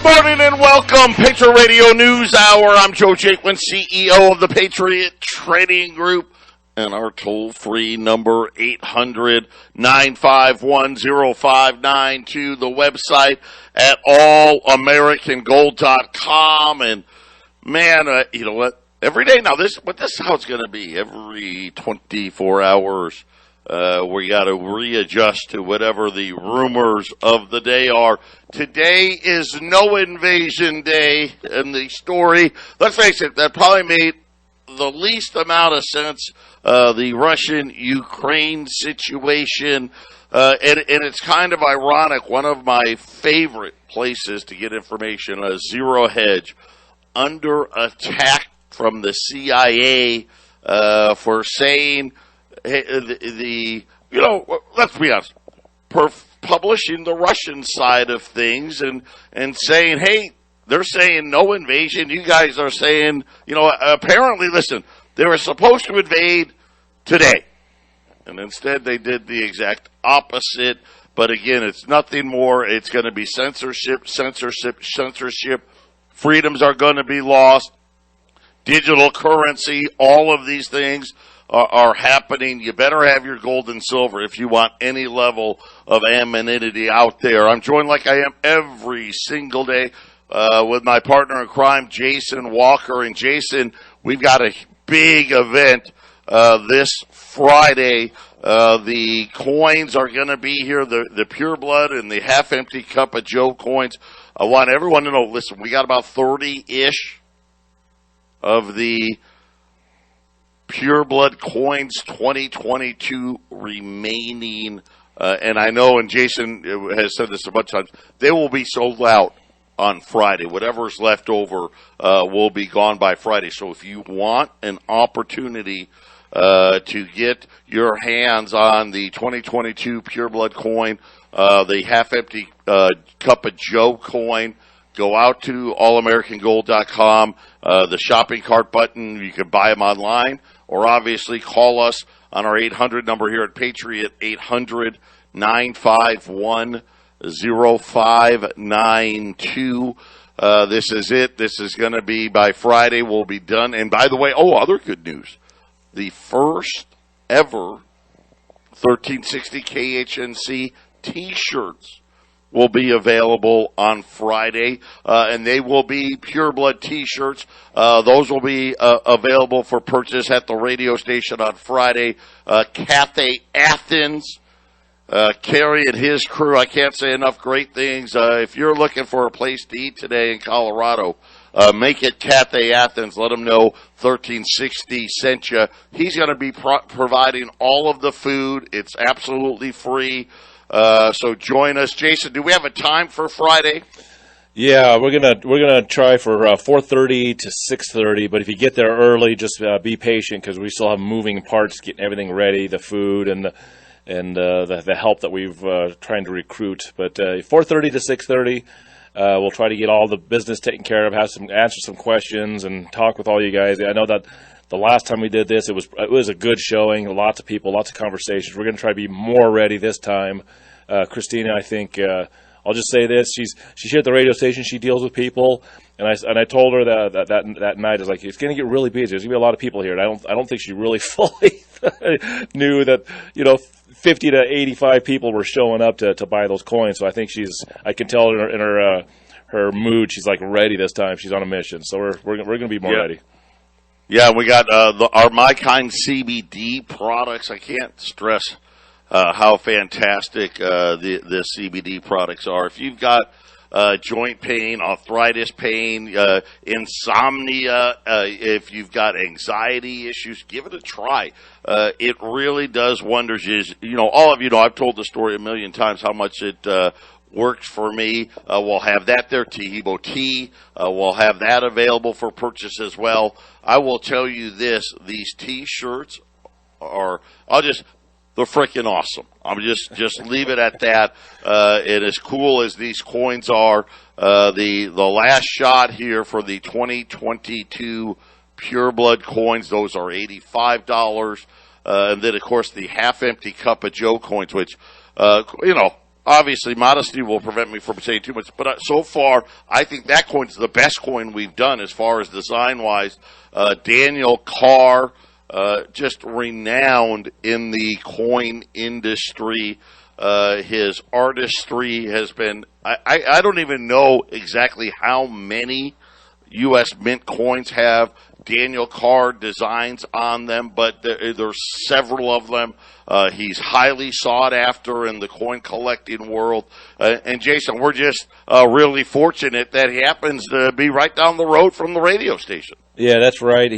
Good morning and welcome, Patriot Radio News Hour. I'm Joe Jaquint, CEO of the Patriot Trading Group, and our toll-free number 800-951-0592, the website at allamericangold.com. And man, you know what? Every day now, this is how it's going to be. Every 24 hours, we got to readjust to whatever the rumors of the day are. Today is no invasion day, and the story, let's face it, that probably made the least amount of sense, the Russian-Ukraine situation, and it's kind of ironic. One of my favorite places to get information, Zero Hedge, under attack from the CIA for saying, hey, let's be honest, publishing the Russian side of things and saying, hey, they're saying no invasion. You guys are saying, apparently, listen, they were supposed to invade today. And instead they did the exact opposite. But again, it's nothing more. It's going to be censorship. Freedoms are going to be lost. Digital currency, all of these things are happening. You better have your gold and silver if you want any level of anonymity out there. I'm joined like I am every single day with my partner in crime, Jason Walker. And Jason, we've got a big event this Friday. The coins are going to be here, the Pure Blood and the half-empty Cup of Joe coins. I want everyone to know, listen, we got about 30-ish of the Pure Blood coins 2022 remaining. And I know, and Jason has said this a bunch of times, they will be sold out on Friday. Whatever's left over will be gone by Friday. So if you want an opportunity to get your hands on the 2022 Pure Blood coin, the half-empty Cup of Joe coin, go out to allamericangold.com, the shopping cart button. You can buy them online, or obviously call us on our 800 number here at Patriot, 800-951-0592. This is it. This is going to be by Friday. We'll be done. And by the way, other good news. The first ever 1360 KHNC T-shirts will be available on Friday, and they will be Pure Blood T-shirts. Those will be available for purchase at the radio station on Friday. Cathay Athens, Kerry and his crew, I can't say enough great things. If you're looking for a place to eat today in Colorado, make it Cathay Athens. Let them know 1360 sent you. He's going to be providing all of the food. It's absolutely free. So join us. Jason, do we have a time for Friday? Yeah, we're gonna try for 4:30 to 6:30. But if you get there early, just be patient because we still have moving parts, getting everything ready, the food and the help that we've trying to recruit. But 4:30 to 6:30, we'll try to get all the business taken care of, answer some questions, and talk with all you guys. I know that the last time we did this, it was a good showing. Lots of people, lots of conversations. We're going to try to be more ready this time. Christina, I think I'll just say this: she's here at the radio station. She deals with people, and I told her that night, I was like, it's going to get really busy. There's going to be a lot of people here. And I don't think she really fully knew that 50 to 85 people were showing up to buy those coins. So I think I can tell in her mood, she's like ready this time. She's on a mission. So we're going to be more ready. Yeah, we got our My Kind CBD products. I can't stress how fantastic the CBD products are. If you've got joint pain, arthritis pain, insomnia, if you've got anxiety issues, give it a try. It really does wonders. All of you know, I've told the story a million times how much it works for me. We'll have that there, Tehibo Tea. We'll have that available for purchase as well. I will tell you this, these T-shirts they're freaking awesome. I'm just leave it at that. And as cool as these coins are, the last shot here for the 2022 Pure Blood coins, those are $85. And then, of course, the half-empty Cup of Joe coins, which, obviously, modesty will prevent me from saying too much, but so far, I think that coin's the best coin we've done as far as design-wise. Daniel Carr, just renowned in the coin industry. His artistry has been, I don't even know exactly how many U.S. Mint coins have Daniel Carr designs on them, but there's several of them. He's highly sought after in the coin collecting world. And Jason, we're just really fortunate that he happens to be right down the road from the radio station. Yeah, that's right.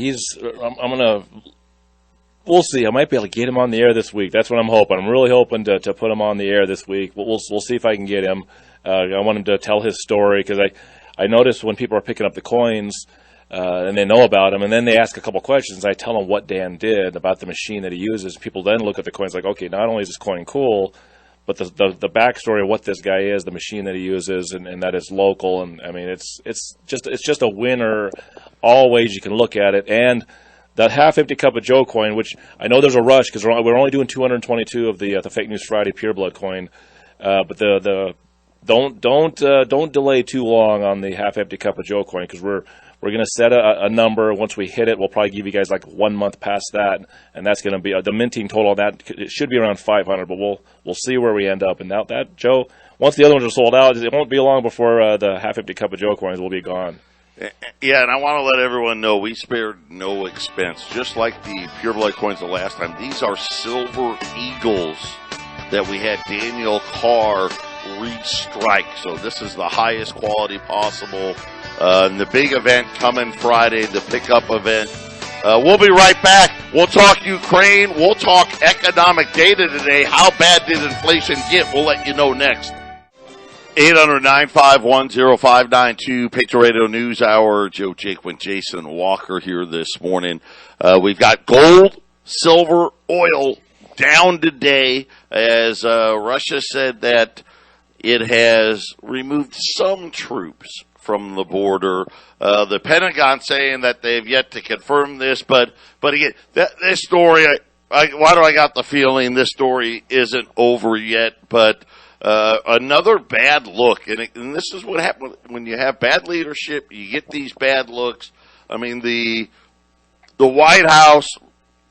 We'll see. I might be able to get him on the air this week. That's what I'm hoping. I'm really hoping to put him on the air this week. We'll see if I can get him. I want him to tell his story because I notice when people are picking up the coins and they know about him, and then they ask a couple questions. I tell them what Dan did about the machine that he uses. People then look at the coins like, okay, not only is this coin cool, but the backstory of what this guy is, the machine that he uses, and that is local. And I mean, it's just a winner all ways you can look at it. And that half-empty cup of Joe coin, which I know there's a rush because we're only doing 222 of the Fake News Friday Pure Blood coin, but don't delay too long on the half-empty cup of Joe coin because we're going to set a number. Once we hit it, we'll probably give you guys like 1 month past that, and that's going to be the minting total of that. It should be around 500, but we'll see where we end up. And now that Joe, once the other ones are sold out, it won't be long before the half-empty cup of Joe coins will be gone. Yeah, and I want to let everyone know we spared no expense. Just like the Pure Blood coins the last time, these are Silver Eagles that we had Daniel Carr restrike. So this is the highest quality possible. And the big event coming Friday, the pickup event. We'll be right back. We'll talk Ukraine. We'll talk economic data today. How bad did inflation get? We'll let you know next. 800-951-0592, Patriot Radio News Hour. Joe Jaquint, Jason Walker here this morning. We've got gold, silver, oil down today as Russia said that it has removed some troops from the border. The Pentagon saying that they've yet to confirm this, but again, this story, why do I got the feeling this story isn't over yet, but another bad look, and this is what happens when you have bad leadership. You get these bad looks. I mean, the White House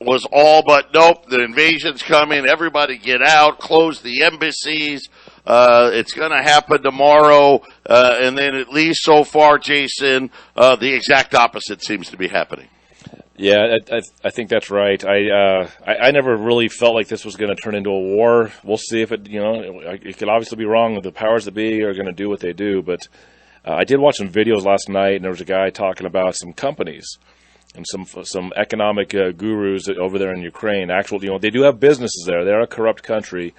was all but nope. The invasion's coming. Everybody get out. Close the embassies. It's going to happen tomorrow. And then at least so far, Jason, the exact opposite seems to be happening. Yeah, I think that's right. I never really felt like this was going to turn into a war. We'll see if it could obviously be wrong. The powers that be are going to do what they do. But I did watch some videos last night, and there was a guy talking about some companies and some economic gurus over there in Ukraine. They do have businesses there. They're a corrupt country.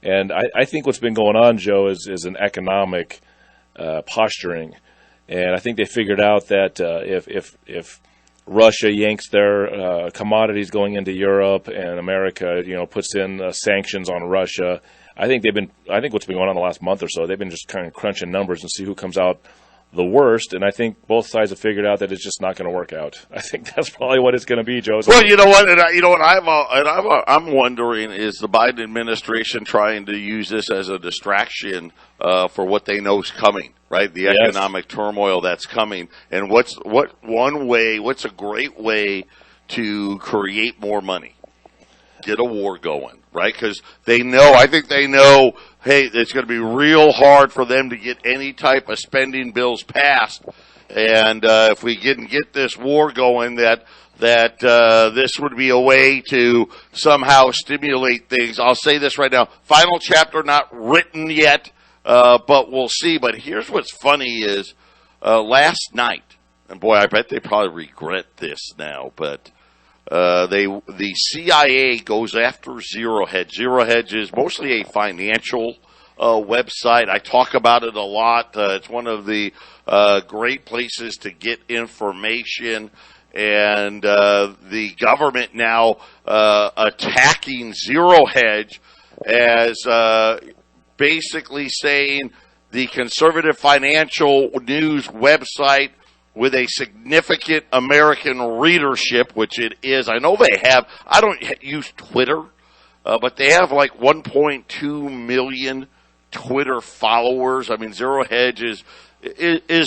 And I think what's been going on, Joe, is an economic posturing. And I think they figured out that if Russia yanks their commodities going into Europe, and America, puts in sanctions on Russia. I think what's been going on the last month or so, they've been just kind of crunching numbers and see who comes out the worst. And I think both sides have figured out that it's just not going to work out. I think that's probably what it's going to be, Joe. Well, you know what? I'm wondering, is the Biden administration trying to use this as a distraction for what they know is coming? Right, the economic turmoil that's coming, and what's a great way to create more money? Get a war going, right? Because I think they know, hey, it's going to be real hard for them to get any type of spending bills passed, and if we can get this war going, that this would be a way to somehow stimulate things. I'll say this right now: final chapter not written yet. But we'll see. But here's what's funny is last night, and boy, I bet they probably regret this now, but the CIA goes after Zero Hedge. Zero Hedge is mostly a financial website. I talk about it a lot. It's one of the great places to get information. And the government now attacking Zero Hedge as basically saying the conservative financial news website with a significant American readership, which it is. I know they have. I don't use Twitter, but they have like 1.2 million Twitter followers. I mean, Zero Hedge is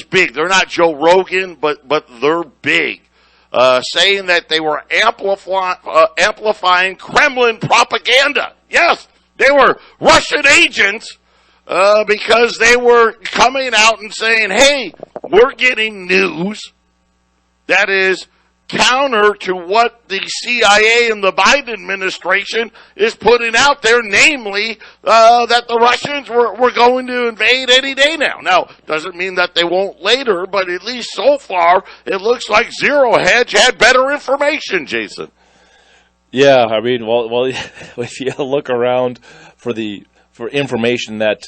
big. They're not Joe Rogan, but they're big. Saying that they were amplifying Kremlin propaganda. Yes, they were Russian agents because they were coming out and saying, hey, we're getting news that is counter to what the CIA and the Biden administration is putting out there, namely that the Russians were going to invade any day now. Now, doesn't mean that they won't later, but at least so far, it looks like Zero Hedge had better information, Jason. Yeah, I mean, well, if you look around for information that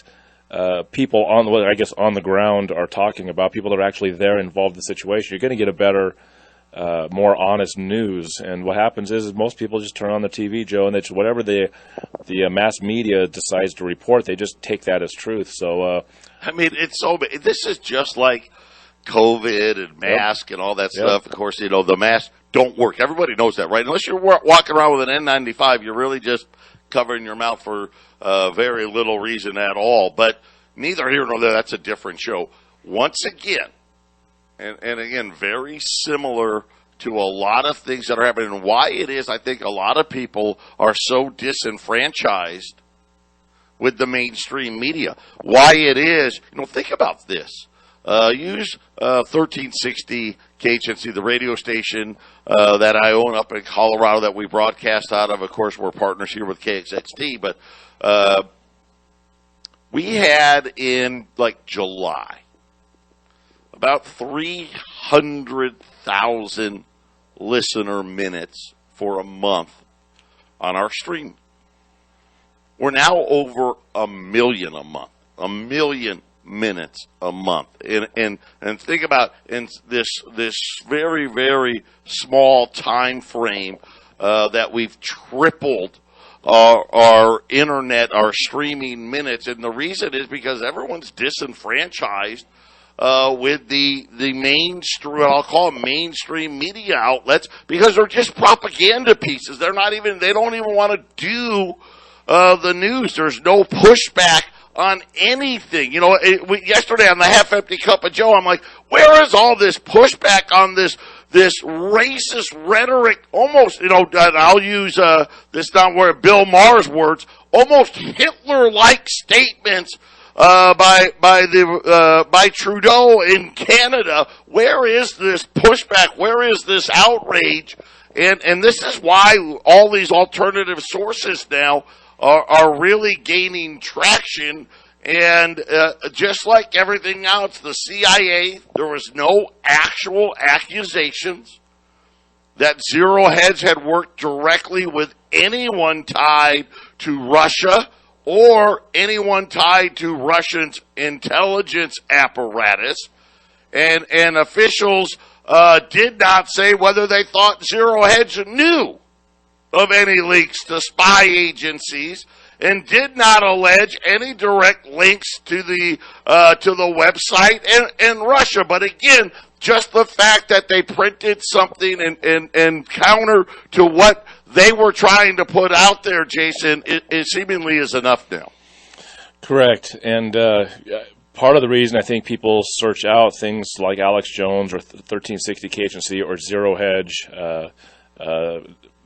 people on the ground are talking about, people that are actually there involved in the situation, you're going to get a better, more honest news. And what happens is most people just turn on the TV, Joe, and it's whatever the mass media decides to report, they just take that as truth. So, I mean, this is just like COVID and mask and all that stuff. Of course, the masks don't work. Everybody knows that, right? Unless you're walking around with an N95, you're really just covering your mouth for very little reason at all. But neither here nor there. That's a different show. Once again, and again, very similar to a lot of things that are happening. And why it is, I think a lot of people are so disenfranchised with the mainstream media. Why it is, think about this. Use 1360 KHNC, the radio station that I own up in Colorado that we broadcast out of. Of course, we're partners here with KXXT, but we had in July about 300,000 listener minutes for a month on our stream. We're now over 1 million a month. 1 million minutes a month. And think about in this very, very small time frame that we've tripled our internet, our streaming minutes. And the reason is because everyone's disenfranchised with the mainstream, I'll call them mainstream media outlets, because they're just propaganda pieces. They don't even want to do the news. There's no pushback on anything. Yesterday on the Half Empty Cup of Joe, I'm like, where is all this pushback on this racist rhetoric? Almost, I'll use this not where Bill Maher's words, almost Hitler-like statements by Trudeau in Canada. Where is this pushback? Where is this outrage? And this is why all these alternative sources now are really gaining traction. And just like everything else, the CIA, there was no actual accusations that Zero Hedge had worked directly with anyone tied to Russia or anyone tied to Russia's intelligence apparatus. And officials did not say whether they thought Zero Hedge knew of any leaks to spy agencies, and did not allege any direct links to the website and Russia. But again, just the fact that they printed something and counter to what they were trying to put out there, Jason, it seemingly is enough now. Correct. And part of the reason I think people search out things like Alex Jones or 1360 KHNC or Zero Hedge,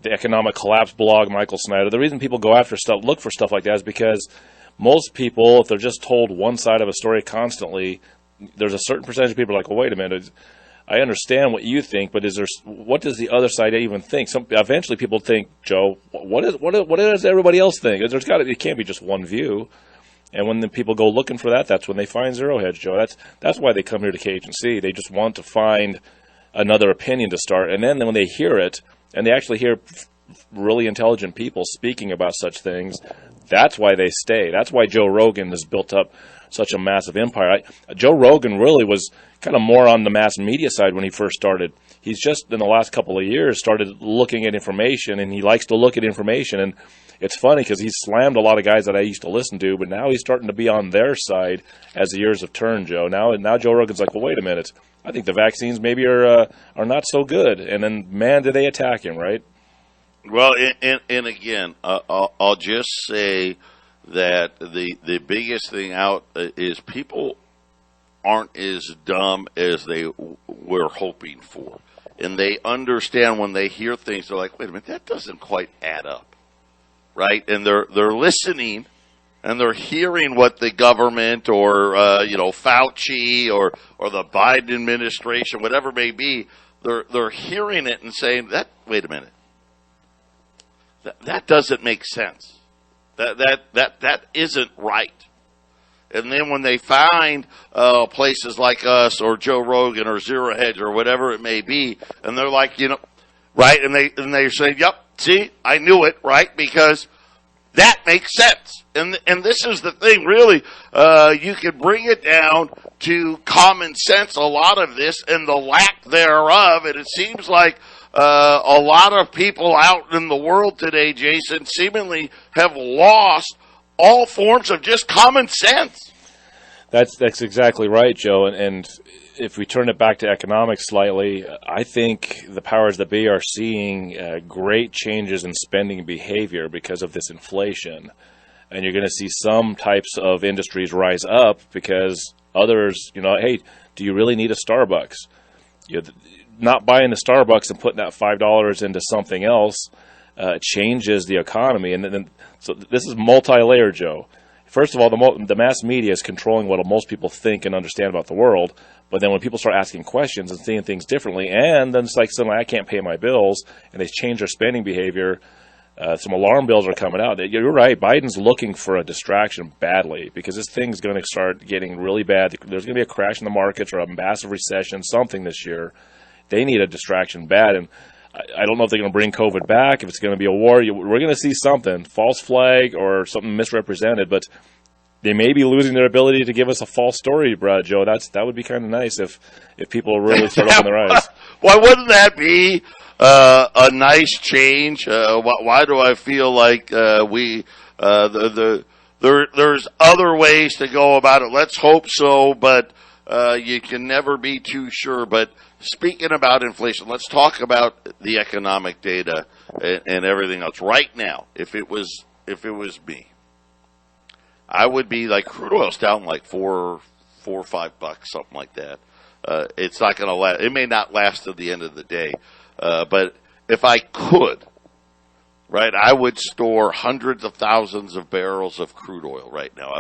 the Economic Collapse blog, Michael Snyder, the reason people go after stuff, look for stuff like that, is because most people, if they're just told one side of a story constantly, there's a certain percentage of people are like, well, wait a minute, I understand what you think, but what does the other side even think? Eventually people think, Joe, what does everybody else think? It can't be just one view. And when the people go looking for that, that's when they find Zero Hedge, Joe. That's why they come here to KHNC. They just want to find another opinion to start. And then when they hear it, and they actually hear really intelligent people speaking about such things, that's why they stay. That's why Joe Rogan has built up such a massive empire. Joe Rogan really was kind of more on the mass media side when he first started. He's just, in the last couple of years, started looking at information, and he likes to look at information. And it's funny because he's slammed a lot of guys that I used to listen to, but now he's starting to be on their side as the years have turned, Joe. Now Joe Rogan's like, well, wait a minute. I think the vaccines maybe are not so good. And then, man, do they attack him, right? Well, and again, I'll just say that the biggest thing out is people aren't as dumb as they were hoping for. And they understand when they hear things, they're like, wait a minute, that doesn't quite add up, right? And they're listening, and they're hearing what the government or, Fauci or the Biden administration, whatever it may be, they're hearing it and saying, wait a minute, that doesn't make sense. That isn't right. And then when they find places like us or Joe Rogan or Zero Hedge or whatever it may be, and they're like, right? And they say, yep, see, I knew it, right? Because that makes sense. And this is the thing, really. You could bring it down to common sense, a lot of this, and the lack thereof. And it seems like a lot of people out in the world today, Jason, seemingly have lost all forms of just common sense. That's exactly right, Joe. And if we turn it back to economics slightly, I think the powers that be are seeing great changes in spending behavior because of this inflation. And you're going to see some types of industries rise up because others, hey, do you really need a Starbucks? Not buying the Starbucks and putting that $5 into something else changes the economy. And then, so this is multi-layered, Joe. First of all, the mass media is controlling what most people think and understand about the world. But then when people start asking questions and seeing things differently, and then it's like suddenly I can't pay my bills, and they change their spending behavior, some alarm bells are coming out. You're right. Biden's looking for a distraction badly because this thing's going to start getting really bad. There's going to be a crash in the markets or a massive recession, something this year. They need a distraction bad, and I don't know if they're going to bring COVID back, if it's going to be a war. We're going to see something, false flag or something misrepresented, but they may be losing their ability to give us a false story, Joe. That would be kind of nice if people really start opening their eyes. Why wouldn't that be a nice change? Why do I feel like there's other ways to go about it? Let's hope so, but you can never be too sure. But speaking about inflation, let's talk about the economic data and everything else. Right now, if it was me, I would be like, crude oil's down like $4 or $5, something like that. It's not going to last. It may not last to the end of the day. But if I could, right, I would store hundreds of thousands of barrels of crude oil right now. I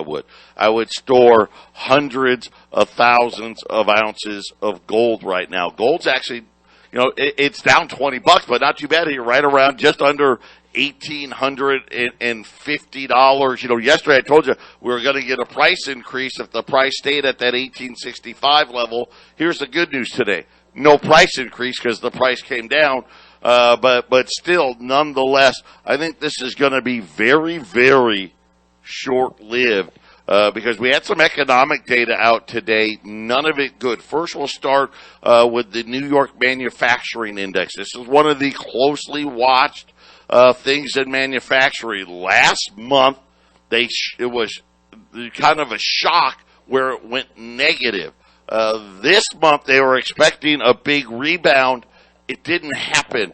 would store hundreds of thousands of ounces of gold right now. Gold's actually, it's down $20, but not too bad. You're right around just under $1,850. Yesterday I told you we were going to get a price increase if the price stayed at that $1,865 level. Here's the good news today. No price increase because the price came down. But still, nonetheless, I think this is going to be very, very short-lived because we had some economic data out today. None of it good. First, we'll start with the New York Manufacturing Index. This is one of the closely watched things in manufacturing. Last month, it was kind of a shock where it went negative. This month, they were expecting a big rebound. It didn't happen.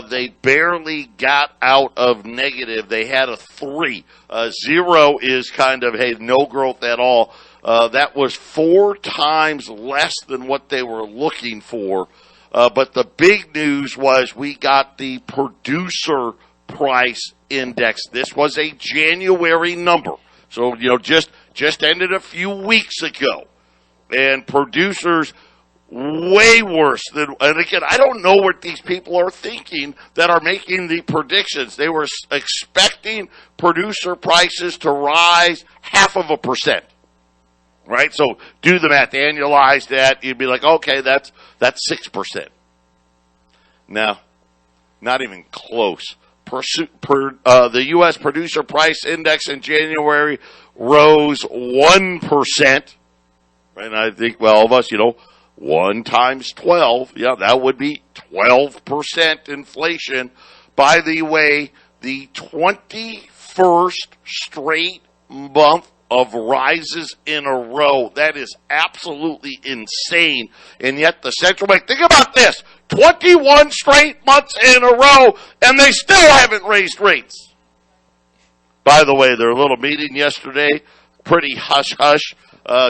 They barely got out of negative. They had a 3. 0 is kind of, hey, no growth at all. That was 4 times less than what they were looking for. But the big news was we got the producer price index. This was a January number. So, just ended a few weeks ago. And producers way worse than, and again, I don't know what these people are thinking that are making the predictions. They were expecting producer prices to rise 0.5%. Right? So do the math, annualize that, you'd be like, okay, that's 6%. Now, not even close. The U.S. Producer Price Index in January rose 1%. And I think, well, all of us, 1 times 12, yeah, that would be 12% inflation. By the way, the 21st straight month of rises in a row. That is absolutely insane. And yet the central bank, think about this, 21 straight months in a row, and they still haven't raised rates. By the way, their little meeting yesterday, pretty hush-hush,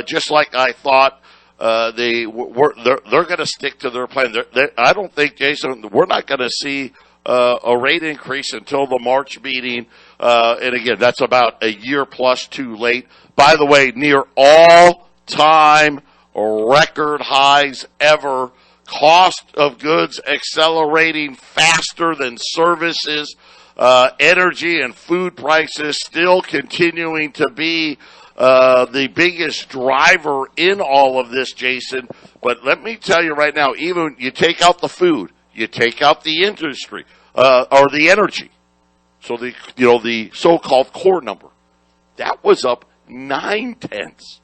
just like I thought. They're going to stick to their plan. I don't think, Jason, we're not going to see a rate increase until the March meeting. And again, that's about a year plus too late. By the way, near all-time record highs ever. Cost of goods accelerating faster than services. Energy and food prices still continuing to be the biggest driver in all of this, Jason. But let me tell you right now, even you take out the food, you take out the industry, or the energy. So the so-called core number, that was up 0.9.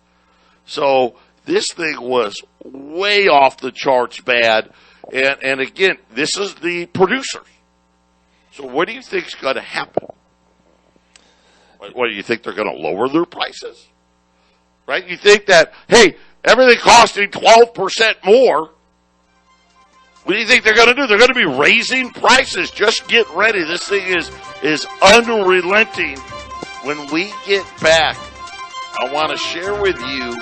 So this thing was way off the charts bad. And again, this is the producers. So what do you think is going to happen? What do you think they're going to lower their prices? Right? You think that, hey, everything costing 12% more. What do you think they're going to do? They're going to be raising prices. Just get ready. This thing is unrelenting. When we get back, I want to share with you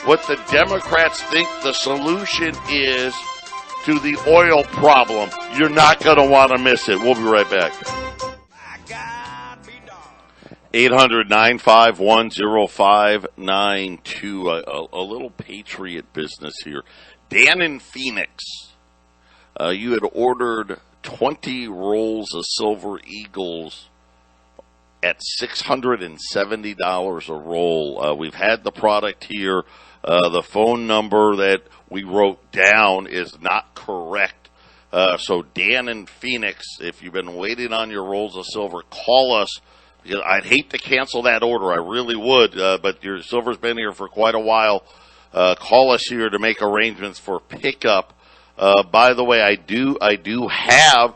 what the Democrats think the solution is to the oil problem. You're not going to want to miss it. We'll be right back. 800-951-0592. A little Patriot business here. Dan in Phoenix. You had ordered 20 rolls of Silver Eagles at $670 a roll. We've had the product here. The phone number that we wrote down is not correct. So Dan in Phoenix, if you've been waiting on your rolls of silver, call us. Because I'd hate to cancel that order. I really would. But your silver's been here for quite a while. Call us here to make arrangements for pickup. By the way, I do have,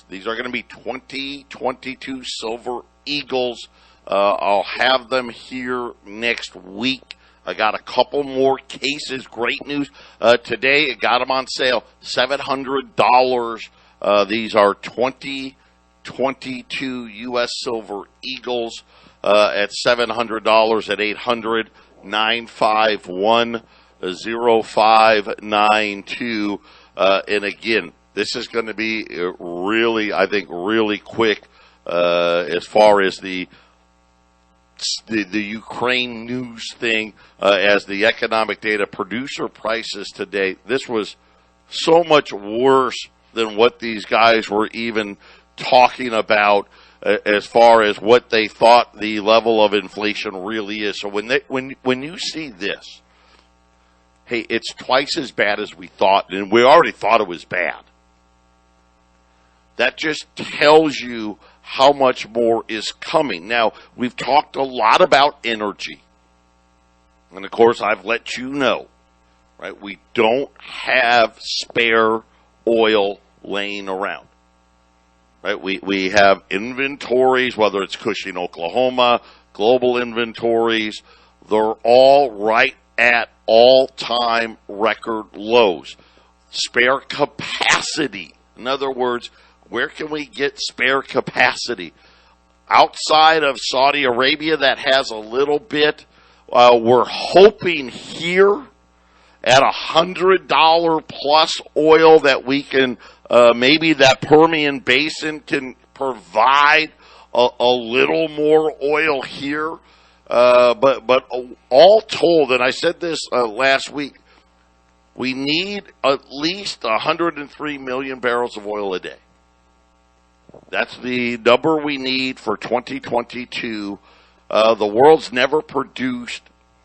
these are going to be 2022 Silver Eagles. I'll have them here next week. I got a couple more cases. Great news. Today, it got them on sale. $700. These are 2022 U.S. Silver Eagles at $700 at 800-951-0592. And again, this is going to be really, I think, really quick as far as the Ukraine news thing, as the economic data producer prices today. This was so much worse than what these guys were even talking about as far as what they thought the level of inflation really is. So when you see this, hey, it's twice as bad as we thought, and we already thought it was bad. That just tells you how much more is coming. Now, we've talked a lot about energy. And, of course, I've let you know, right, we don't have spare oil laying around. Right? We have inventories, whether it's Cushing, Oklahoma, global inventories. They're all right at all-time record lows. Spare capacity. In other words, where can we get spare capacity? Outside of Saudi Arabia, that has a little bit. We're hoping here at $100 plus oil that we can, maybe that Permian Basin can provide a little more oil here. But all told, and I said this last week, we need at least 103 million barrels of oil a day. That's the number we need for 2022. The world's never produced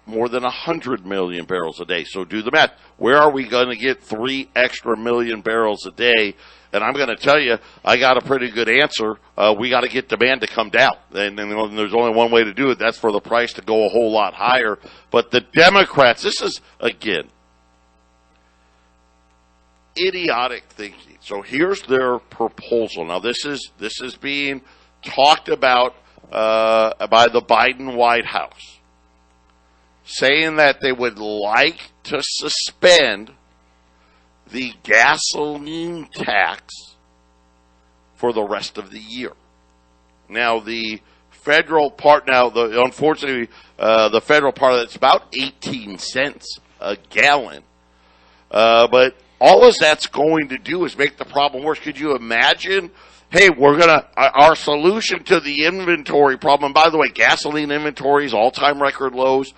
more than 100 million barrels a day. So do the math. Where are we going to get 3 extra million barrels a day? And I'm going to tell you, I got a pretty good answer. We got to get demand to come down. And there's only one way to do it. That's for the price to go a whole lot higher. But the Democrats, this is, again, idiotic thinking. So here's their proposal. Now, this is being talked about by the Biden White House, saying that they would like to suspend the gasoline tax for the rest of the year. Now, the federal part now, unfortunately, the federal part of it's about 18 cents a gallon. But all that's going to do is make the problem worse. Could you imagine? Hey, our solution to the inventory problem, by the way, gasoline inventories, all-time record lows.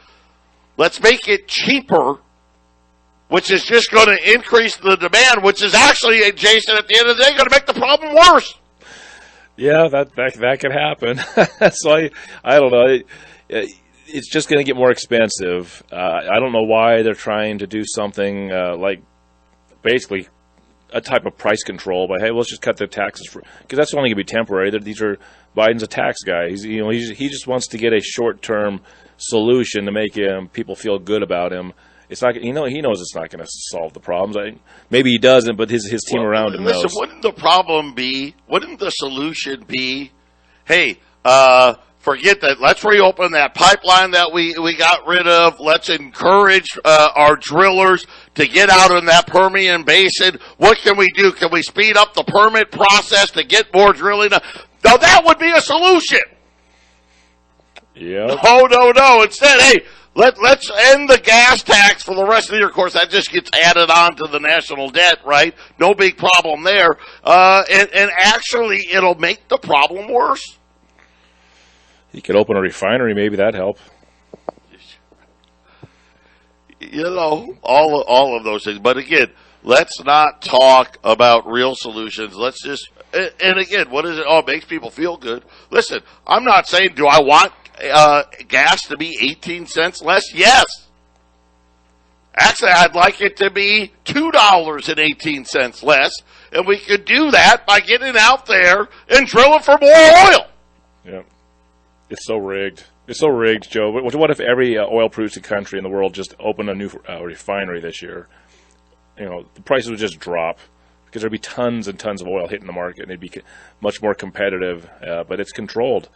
Let's make it cheaper, which is just going to increase the demand, which is actually, Jason, at the end of the day, going to make the problem worse. Yeah, that could happen. So I don't know. It's just going to get more expensive. I don't know why they're trying to do something like basically a type of price control, but hey, let's just cut the taxes because that's only going to be temporary. Biden's a tax guy. He just wants to get a short-term solution to make people feel good about him. It's not, he knows it's not going to solve the problems. Maybe he doesn't, but his team around him knows. Wouldn't the solution be, hey, forget that. Let's reopen that pipeline that we got rid of. Let's encourage our drillers to get out in that Permian Basin. What can we do? Can we speed up the permit process to get more drilling? Now, that would be a solution. Yeah. No. Instead, hey, let's end the gas tax for the rest of the year. Of course, that just gets added on to the national debt, right? No big problem there. And actually, it'll make the problem worse. He could open a refinery. Maybe that'd help. All of those things. But again, let's not talk about real solutions. Let's just, and again, what is it? Oh, it makes people feel good. Listen, I'm not saying, do I want gas to be 18 cents less? Yes. Actually, I'd like it to be $2.18 less, and we could do that by getting out there and drilling for more oil. Yeah. It's so rigged. It's so rigged, Joe. What if every oil-producing country in the world just opened a new refinery this year? The prices would just drop because there'd be tons and tons of oil hitting the market, and it'd be much more competitive. But it's controlled.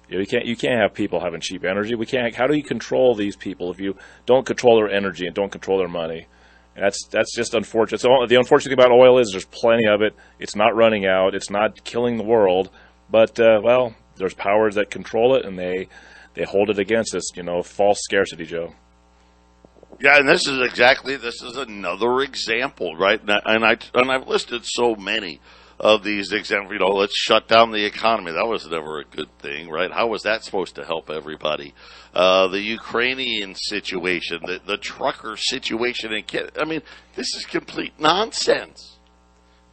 You can't have people having cheap energy. We can't. How do you control these people if you don't control their energy and don't control their money? And that's just unfortunate. So the unfortunate thing about oil is there's plenty of it. It's not running out. It's not killing the world. But there's powers that control it, and they hold it against us. False scarcity, Joe. Yeah, and this is another example, right? And I've listed so many of these examples. Let's shut down the economy. That was never a good thing, right? How was that supposed to help everybody? The Ukrainian situation, the trucker situation, this is complete nonsense,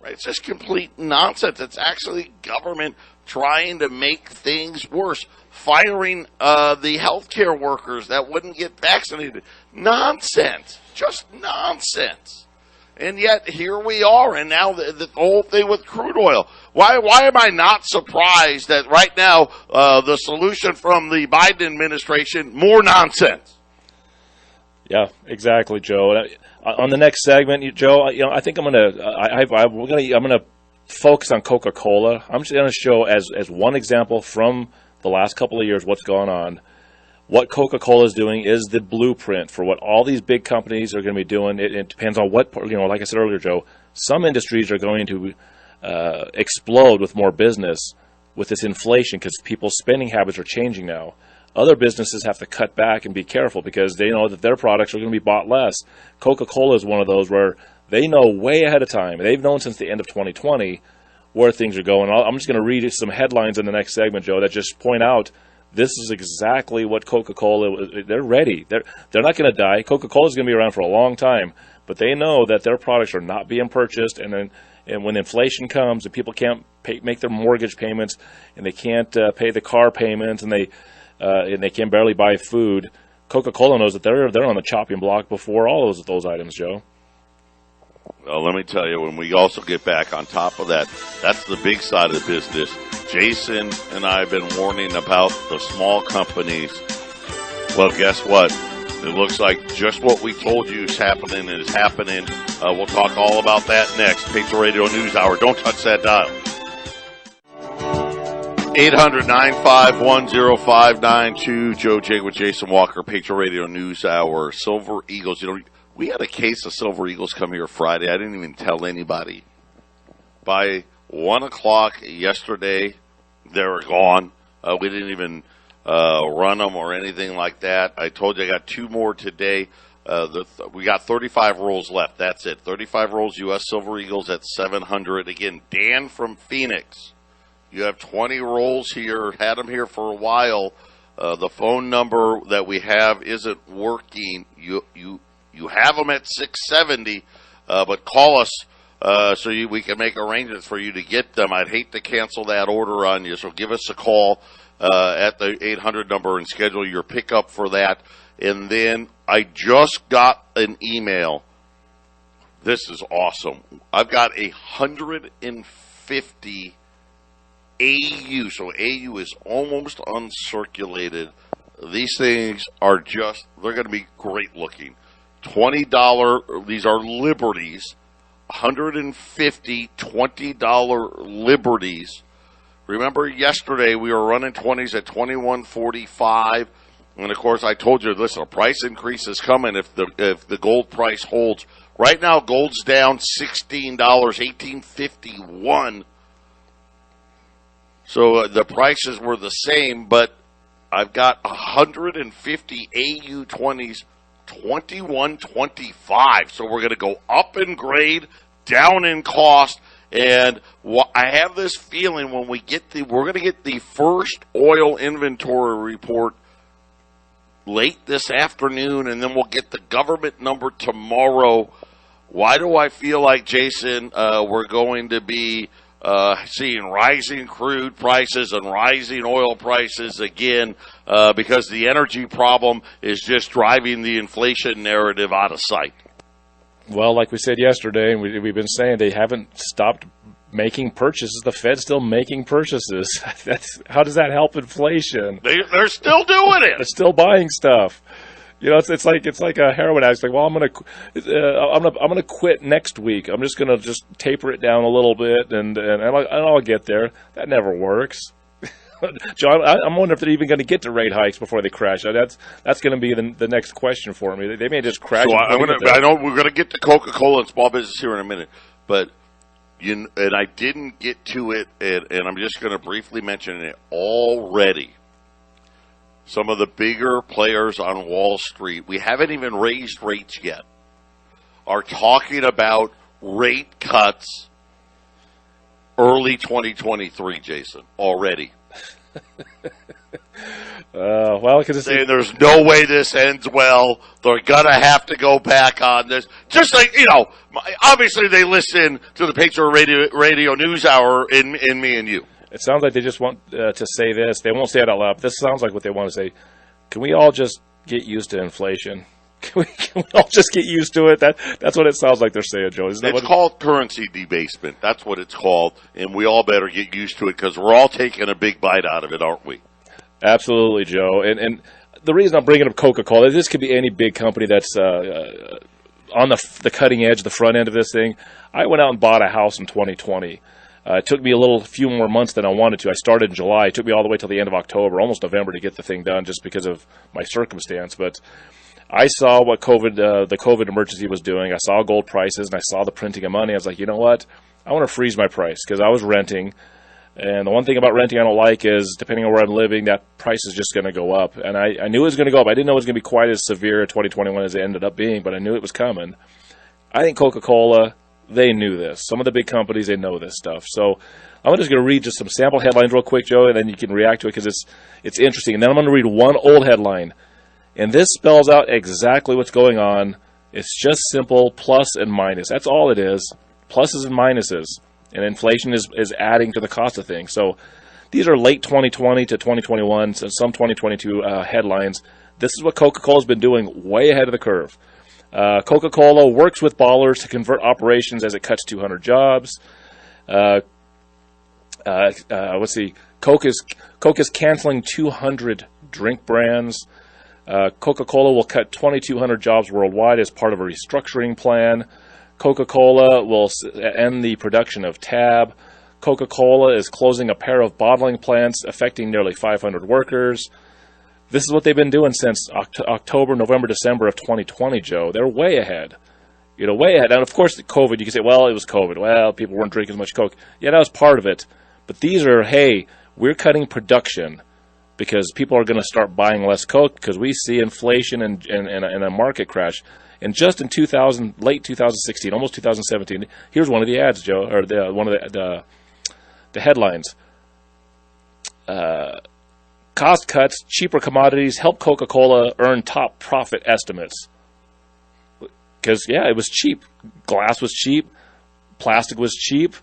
right? It's just complete nonsense. It's actually government trying to make things worse, firing the healthcare workers that wouldn't get vaccinated. Nonsense. Just nonsense. And yet, here we are, and now the whole thing with crude oil. Why am I not surprised that right now the solution from the Biden administration, more nonsense? Yeah, exactly, Joe. On the next segment, Joe, I think I'm gonna focus on Coca-Cola. I'm just going to show as one example from the last couple of years what's going on. What Coca-Cola is doing is the blueprint for what all these big companies are going to be doing. It depends on what, like I said earlier, Joe, some industries are going to explode with more business with this inflation because people's spending habits are changing now. Other businesses have to cut back and be careful because they know that their products are going to be bought less. Coca-Cola is one of those where they know way ahead of time. They've known since the end of 2020 where things are going. I'm just going to read some headlines in the next segment, Joe, that just point out this is exactly what Coca-Cola, they're ready. They're not going to die. Coca-Cola is going to be around for a long time, but they know that their products are not being purchased, and when inflation comes and people can't make their mortgage payments and they can't pay the car payments and they can barely buy food, Coca-Cola knows that they're on the chopping block before all those items, Joe. Well, let me tell you, when we also get back on top of that, that's the big side of the business. Jason and I have been warning about the small companies. Well, guess what? It looks like just what we told you is happening. We'll talk all about that next. Patriot Radio News Hour. Don't touch that dial. 800-951-0592. Joe J with Jason Walker, Patriot Radio News Hour. Silver Eagles. We had a case of Silver Eagles come here Friday. I didn't even tell anybody. By 1 o'clock yesterday, they were gone. We didn't even run them or anything like that. I told you I got 2 more today. We got 35 rolls left. That's it. 35 rolls U.S. Silver Eagles at $700. Again, Dan from Phoenix. You have 20 rolls here. Had them here for a while. The phone number that we have isn't working. You have them at 670, but call us so we can make arrangements for you to get them. I'd hate to cancel that order on you, so give us a call at the 800 number and schedule your pickup for that. And then I just got an email. This is awesome. I've got 150 AU. So AU is almost uncirculated. These things are they're going to be great looking. $20, these are Liberties. 150 $20 Liberties. Remember yesterday we were running 20s at $21.45. And, of course, I told you, listen, a price increase is coming if the gold price holds. Right now, gold's down $16, $18.51. So the prices were the same, but I've got 150 AU 20s, $21.25. So we're going to go up in grade, down in cost. And I have this feeling when we're going to get the first oil inventory report late this afternoon, and then we'll get the government number tomorrow. Why do I feel like, Jason, we're going to be seeing rising crude prices and rising oil prices again because the energy problem is just driving the inflation narrative out of sight? Well, like we said yesterday, and we've been saying, they haven't stopped making purchases. The Fed's still making purchases. How does that help inflation? They're still doing it. They're still buying stuff. You know, it's like a heroin addict. It's like, well, I'm gonna quit next week. I'm just gonna taper it down a little bit, and I'll get there. That never works. John, I'm wondering if they're even going to get to rate hikes before they crash. That's going to be the next question for me. They may just crash. So I know we're going to get to Coca-Cola and small business here in a minute, but and I didn't get to it, and I'm just going to briefly mention it already. Some of the bigger players on Wall Street, we haven't even raised rates yet, are talking about rate cuts early 2023, Jason, already. Well, because there's no way this ends well. They're gonna have to go back on this. Just like, obviously they listen to the Patriot Radio News Hour in me and you. It sounds like they just want to say this. They won't say it out loud. But this sounds like what they want to say. Can we all just get used to inflation? Can we all just get used to it? That's what it sounds like they're saying, Joe. It's called currency debasement. That's what it's called, and we all better get used to it because we're all taking a big bite out of it, aren't we? Absolutely, Joe. And the reason I'm bringing up Coca-Cola, this could be any big company that's on the cutting edge, the front end of this thing. I went out and bought a house in 2020. It took me a few more months than I wanted to. I started in July. It took me all the way till the end of October, almost November, to get the thing done just because of my circumstance. But I saw what the COVID emergency was doing. I saw gold prices, and I saw the printing of money. I was like, you know what? I want to freeze my price because I was renting. And the one thing about renting I don't like is, depending on where I'm living, that price is just going to go up. And I knew it was going to go up. I didn't know it was going to be quite as severe in 2021 as it ended up being, but I knew it was coming. I think Coca-Cola, they knew this. Some of the big companies, they know this stuff. So I'm just going to read just some sample headlines real quick, Joe, and then you can react to it because it's interesting. And then I'm going to read one old headline. And this spells out exactly what's going on. It's just simple plus and minus. That's all it is. Pluses and minuses. And inflation is adding to the cost of things. So these are late 2020 to 2021, so some 2022 headlines. This is what Coca-Cola's been doing way ahead of the curve. Coca-Cola works with ballers to convert operations as it cuts 200 jobs. Let's see. Coke is canceling 200 drink brands. Coca-Cola will cut 2,200 jobs worldwide as part of a restructuring plan. Coca-Cola will end the production of Tab. Coca-Cola is closing a pair of bottling plants, affecting nearly 500 workers. This is what they've been doing since October, November, December of 2020, Joe. They're way ahead. Way ahead. And, of course, COVID, you can say, well, it was COVID. Well, people weren't drinking as much Coke. Yeah, that was part of it. But these are, hey, we're cutting production. because people are going to start buying less Coke because we see inflation and a market crash. And just in late 2016, almost 2017, here's one of the ads, Joe, or one of the headlines. Cost cuts, cheaper commodities help Coca-Cola earn top profit estimates. Because, yeah, it was cheap. Glass was cheap. Plastic was cheap,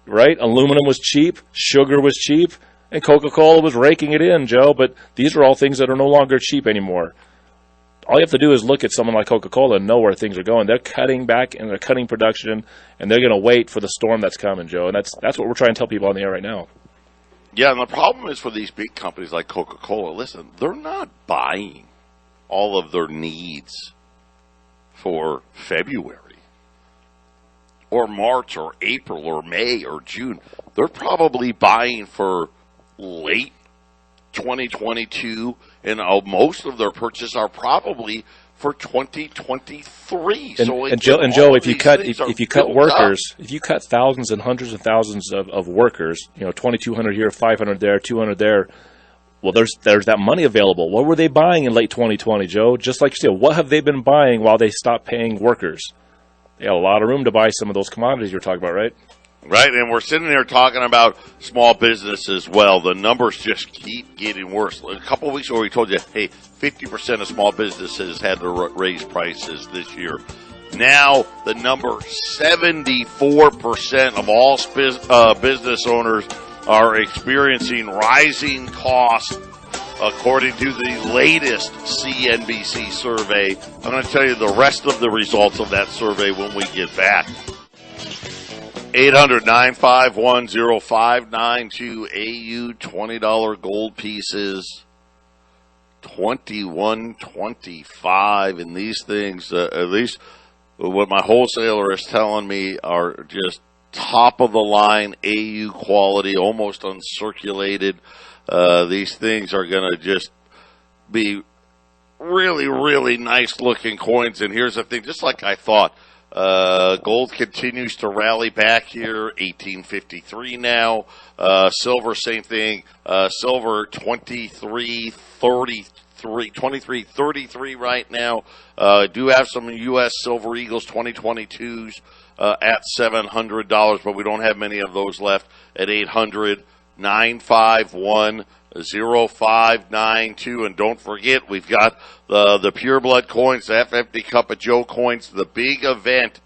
right? Aluminum was cheap. Sugar was cheap. And Coca-Cola was raking it in, Joe. But these are all things that are no longer cheap anymore. All you have to do is look at someone like Coca-Cola and know where things are going. They're cutting back and they're cutting production, and they're going to wait for the storm that's coming, Joe. And that's what we're trying to tell people on the air right now. Yeah, and the problem is for these big companies like Coca-Cola, listen, they're not buying all of their needs for February or March or April or May or June. They're probably buying for late 2022, and most of their purchases are probably for 2023. Joe, if you cut workers, if you cut thousands and hundreds of thousands of workers, 2,200 here, 500 there, 200 there. Well, there's that money available. What were they buying in late 2020, Joe? Just like you said, what have they been buying while they stopped paying workers? They got a lot of room to buy some of those commodities you're talking about, right? Right, and we're sitting here talking about small business as well. The numbers just keep getting worse. A couple of weeks ago, we told you, hey, 50% of small businesses had to raise prices this year. Now, the number 74% of all business owners are experiencing rising costs, according to the latest CNBC survey. I'm going to tell you the rest of the results of that survey when we get back. 800-951-0592, AU, $20 gold pieces, $21.25, and these things, at least what my wholesaler is telling me, are just top of the line AU quality, almost uncirculated. These things are going to just be really, really nice looking coins. And here's the thing, just like I thought, gold continues to rally back here, 1853 now. Silver, same thing. Silver, 23.33 right now. Do have some U.S. Silver Eagles 2022s at $700, but we don't have many of those left at 800-951-0592. And don't forget, we've got the Pure Blood coins, the F50 Cup of Joe coins, the big event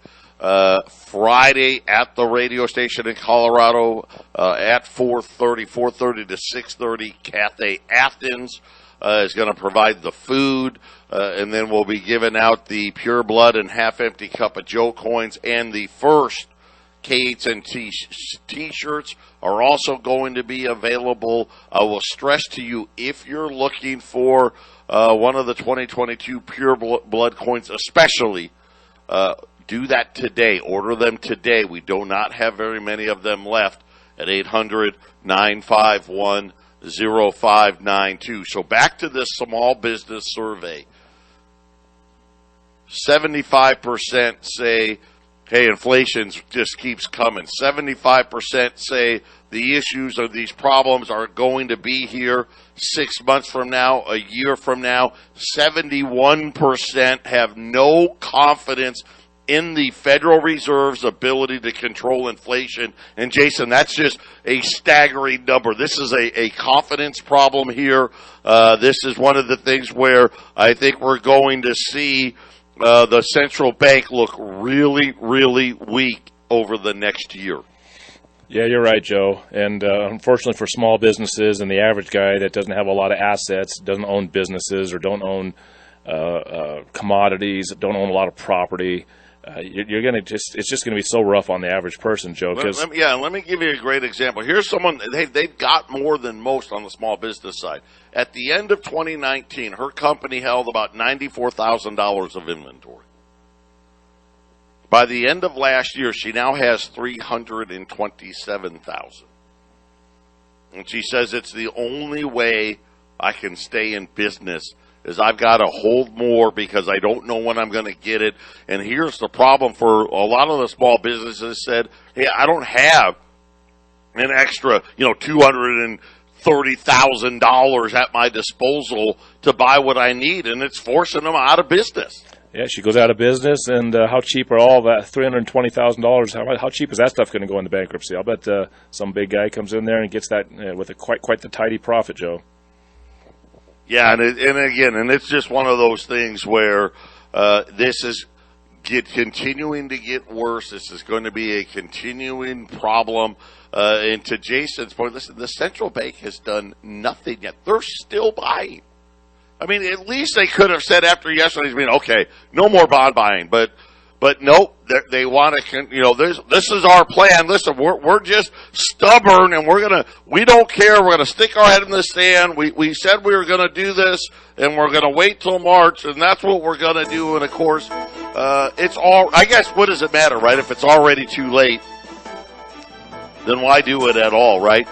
Friday at the radio station in Colorado at 4:30 to 6:30. Cathay Athens is going to provide the food, and then we'll be giving out the Pure Blood and half-empty Cup of Joe coins, and the first K8N T-shirts are also going to be available. I will stress to you, if you're looking for one of the 2022 Pure Blood coins especially, do that today. Order them today. We do not have very many of them left at 800-951-0592. So back to this small business survey. 75% say, hey, inflation just keeps coming. 75% say the issues of these problems are going to be here 6 months from now, a year from now. 71% have no confidence in the Federal Reserve's ability to control inflation. And, Jason, that's just a staggering number. This is a confidence problem here. This is one of the things where I think we're going to see the central bank look really, really weak over the next year. Yeah, you're right, Joe. And unfortunately for small businesses and the average guy that doesn't have a lot of assets, doesn't own businesses or don't own commodities, don't own a lot of property, you're going to it's just going to be so rough on the average person, Joe. Let me give you a great example. Here's someone, they've got more than most on the small business side. At the end of 2019, her company held about $94,000 of inventory. By the end of last year, she now has $327,000. And she says it's the only way I can stay in business is I've got to hold more because I don't know when I'm going to get it. And here's the problem for a lot of the small businesses said, hey, I don't have an extra, $230,000 $30,000 at my disposal to buy what I need, and it's forcing them out of business. Yeah, she goes out of business, and how cheap are all that $320,000? How cheap is that stuff going to go into bankruptcy? I'll bet some big guy comes in there and gets that with a quite the tidy profit, Joe. Yeah, and it's just one of those things where this is continuing to get worse. This is going to be a continuing problem. And to Jason's point, listen, the central bank has done nothing yet. They're still buying. I mean, at least they could have said after yesterday's meeting, okay, no more bond buying. But nope, they want to, this is our plan. Listen, we're just stubborn, and we don't care. We're going to stick our head in the sand. We said we were going to do this, and we're going to wait till March, and that's what we're going to do. And of course, I guess, what does it matter, right? If it's already too late, then why do it at all, right?